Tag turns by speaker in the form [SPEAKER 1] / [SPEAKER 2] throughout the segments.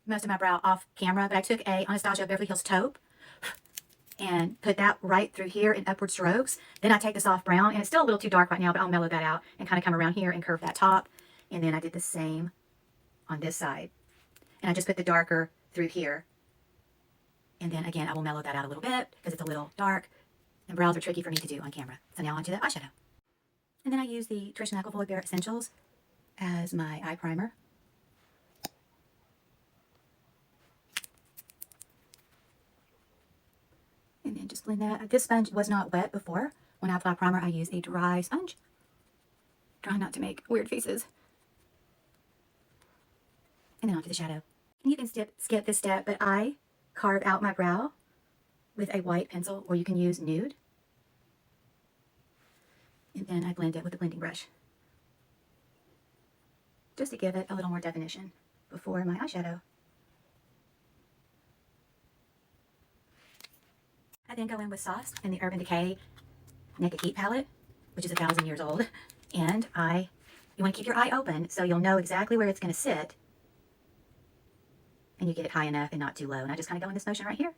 [SPEAKER 1] most of my brow off camera, but I took a Anastasia Beverly Hills taupe and put that right through here in upward strokes. Then I take the soft brown, and it's still a little too dark right now, but I'll mellow that out and kind of come around here and curve that top. And then I did the same on this side. And I just put the darker through here. And then again, I will mellow that out a little bit because it's a little dark. And brows are tricky for me to do on camera. So now onto the eyeshadow. And then I use the Trish McEvoy Bare Essentials as my eye primer. And then just blend that. This sponge was not wet before. When I apply primer, I use a dry sponge. Try not to make weird faces. And then onto the shadow. And you can skip this step, but I carve out my brow with a white pencil, or you can use nude. And then I blend it with a blending brush, just to give it a little more definition before my eyeshadow. I then go in with Sauce in the Urban Decay Naked Heat palette, which is 1,000 years old. And you want to keep your eye open so you'll know exactly where it's going to sit. And you get it high enough and not too low. And I just kind of go in this motion right here.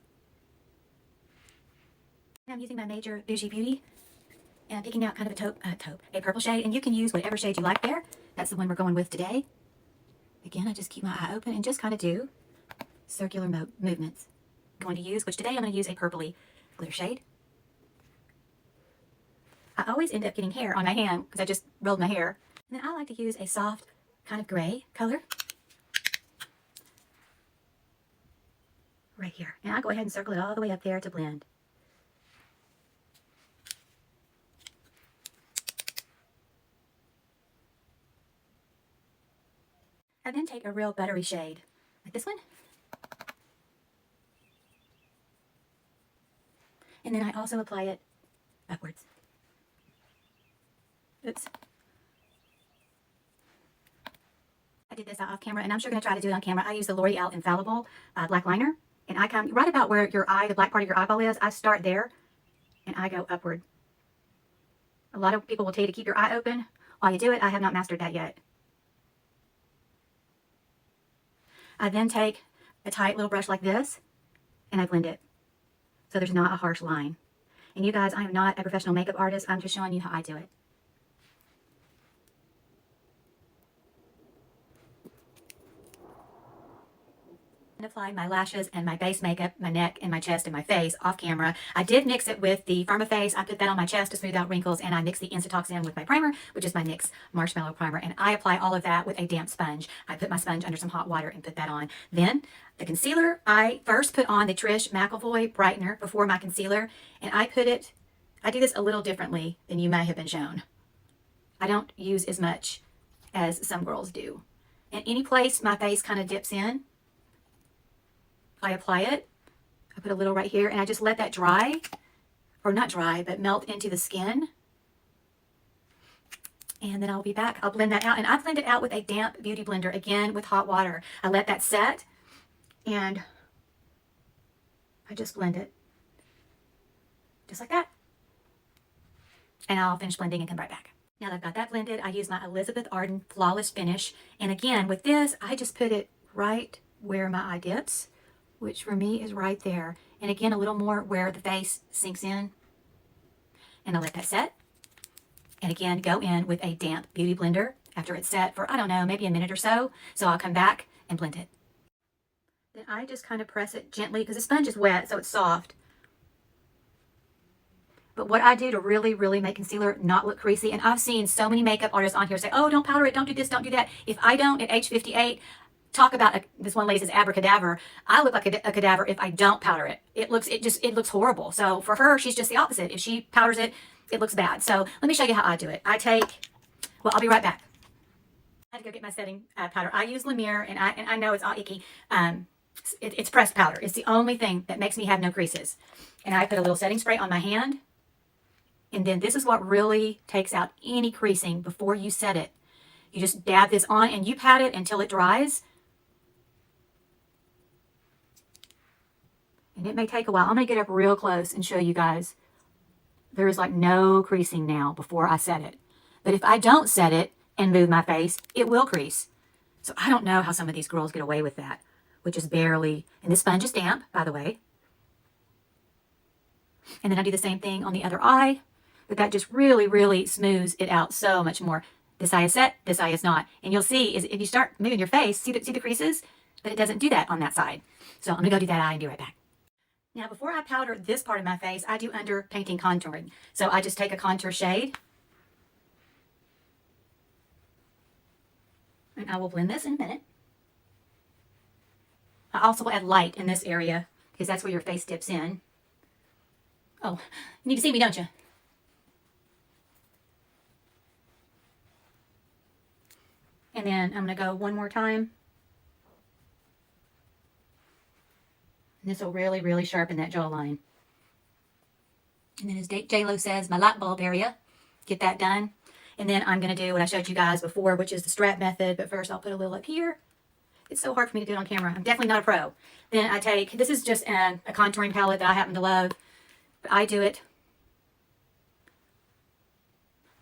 [SPEAKER 1] And I'm using my Major Bougie Beauty. And I'm picking out kind of a purple shade. And you can use whatever shade you like there. That's the one we're going with today. Again, I just keep my eye open and just kind of do circular movements. I'm going to use, which today I'm going to use a purpley glitter shade. I always end up getting hair on my hand because I just rolled my hair. And then I like to use a soft kind of gray color right here. And I go ahead and circle it all the way up there to blend. I then take a real buttery shade, like this one. And then I also apply it upwards. Oops. I did this off camera, and I'm sure going to try to do it on camera. I use the L'Oreal Infallible black liner. And I come right about where your eye, the black part of your eyeball is. I start there, and I go upward. A lot of people will tell you to keep your eye open while you do it. I have not mastered that yet. I then take a tight little brush like this, and I blend it so there's not a harsh line. And you guys, I am not a professional makeup artist. I'm just showing you how I do it. And apply my lashes and my base makeup, my neck and my chest and my face off camera. I did mix it with the Firmaface. I put that on my chest to smooth out wrinkles, and I mixed the Instatox in with my primer, which is my NYX Marshmallow Primer. And I apply all of that with a damp sponge. I put my sponge under some hot water and put that on. Then the concealer, I first put on the Trish McEvoy Brightener before my concealer, and I do this a little differently than you may have been shown. I don't use as much as some girls do. And any place my face kind of dips in, I apply it. I put a little right here, and I just let that dry, or not dry, but melt into the skin. And then I'll be back. I'll blend that out, and I blend it out with a damp beauty blender, again with hot water. I let that set, and I just blend it, just like that. And I'll finish blending and come right back. Now that I've got that blended, I use my Elizabeth Arden Flawless Finish. And again, with this, I just put it right where my eye dips, which for me is right there. And again, a little more where the face sinks in. And I'll let that set. And again, go in with a damp beauty blender after it's set for, I don't know, maybe a minute or so. So I'll come back and blend it. Then I just kind of press it gently because the sponge is wet, so it's soft. But what I do to really, really make concealer not look creasy, and I've seen so many makeup artists on here say, oh, don't powder it, don't do this, don't do that. If I don't, at age 58, talk about this one lady says abracadaver. I look like a cadaver if I don't powder it. It looks horrible. So for her, she's just the opposite. If she powders it, it looks bad. So let me show you how I do it. Well, I'll be right back. I had to go get my setting powder. I use La Mer, and I know it's all icky. It's pressed powder. It's the only thing that makes me have no creases. And I put a little setting spray on my hand. And then this is what really takes out any creasing before you set it. You just dab this on, and you pat it until it dries. And it may take a while. I'm going to get up real close and show you guys. There is like no creasing now before I set it. But if I don't set it and move my face, it will crease. So I don't know how some of these girls get away with that. which is barely, and this sponge is damp, by the way. And then I do the same thing on the other eye, but that just really, really smooths it out so much more. This eye is set, this eye is not. And you'll see is if you start moving your face, see the creases? But it doesn't do that on that side. So I'm gonna go do that eye and be right back. Now before I powder this part of my face, I do under painting contouring. So I just take a contour shade and I will blend this in a minute. I also will add light in this area because that's where your face dips in. Oh, you need to see me, don't you? And then I'm going to go one more time. And this will really, really sharpen that jawline. And then as J-Lo says, my light bulb area, get that done. And then I'm going to do what I showed you guys before, which is the strap method. But first I'll put a little up here. It's so hard for me to do it on camera. I'm definitely not a pro. Then I take, this is just a contouring palette that I happen to love. But I do it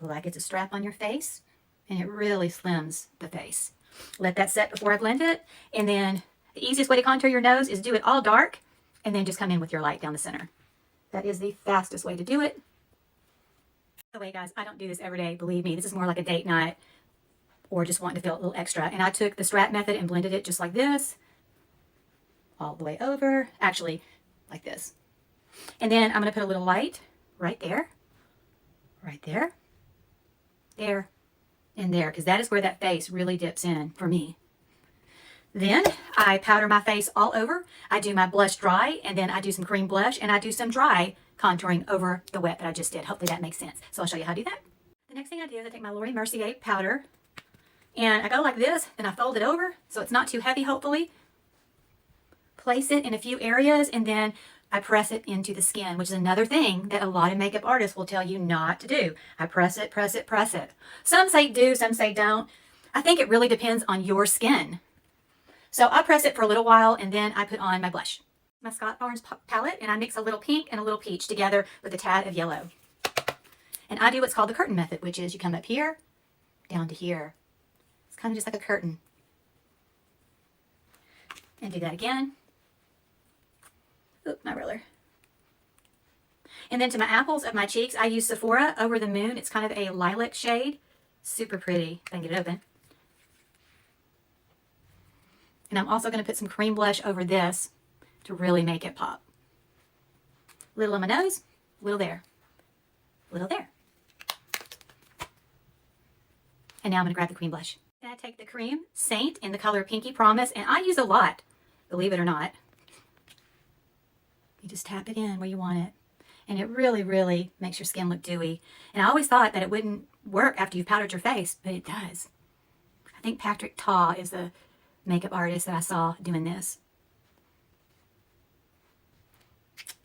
[SPEAKER 1] like it's a strap on your face. And it really slims the face. Let that set before I blend it. And then the easiest way to contour your nose is do it all dark and then just come in with your light down the center. That is the fastest way to do it. By the way, guys, I don't do this every day. Believe me, this is more like a date night or just wanting to feel a little extra. And I took the strap method and blended it just like this, all the way over, actually like this. And then I'm going to put a little light right there, there, and there, because that is where that face really dips in for me. Then I powder my face all over. I do my blush dry, and then I do some cream blush, and I do some dry contouring over the wet that I just did. Hopefully that makes sense. So I'll show you how to do that. The next thing I do is I take my Laura Mercier powder, and I go like this, then I fold it over so it's not too heavy, hopefully. Place it in a few areas, and then I press it into the skin, which is another thing that a lot of makeup artists will tell you not to do. I press it, press it, press it. Some say do, some say don't. I think it really depends on your skin. So I press it for a little while, and then I put on my blush. My Scott Barnes palette, and I mix a little pink and a little peach together with a tad of yellow. And I do what's called the curtain method, which is you come up here, down to here. It's kind of just like a curtain. And do that again. Oop, my ruler. And then to my apples of my cheeks, I use Sephora Over the Moon. It's kind of a lilac shade. Super pretty. If I can get it open. And I'm also going to put some cream blush over this to really make it pop. Little on my nose, little there, little there. And now I'm going to grab the cream blush. Then I take the cream Saint in the color Pinky Promise, and I use a lot, believe it or not. You just tap it in where you want it. And it really, really makes your skin look dewy. And I always thought that it wouldn't work after you've powdered your face, but it does. I think Patrick Ta is the makeup artist that I saw doing this.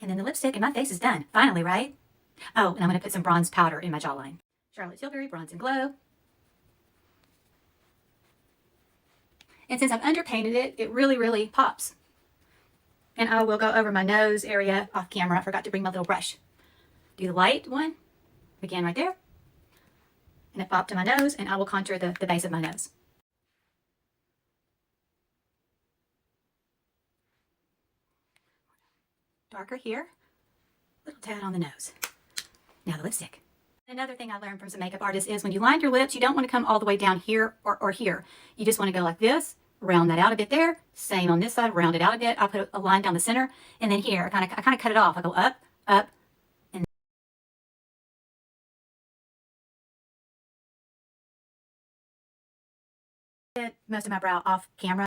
[SPEAKER 1] And then the lipstick and my face is done. Finally, right? Oh, and I'm going to put some bronze powder in my jawline. Charlotte Tilbury Bronze and Glow. And since I've underpainted it, it really, really pops. And I will go over my nose area off camera. I forgot to bring my little brush. Do the light one. Again, right there. And it popped to my nose, and I will contour the base of my nose. Darker here, little tad on the nose. Now the lipstick. Another thing I learned from some makeup artists is when you line your lips, you don't want to come all the way down here or here. You just want to go like this, round that out a bit there. Same on this side, round it out a bit. I put a line down the center, and then here, I kind of cut it off. I go up, up, and most of my brow off camera.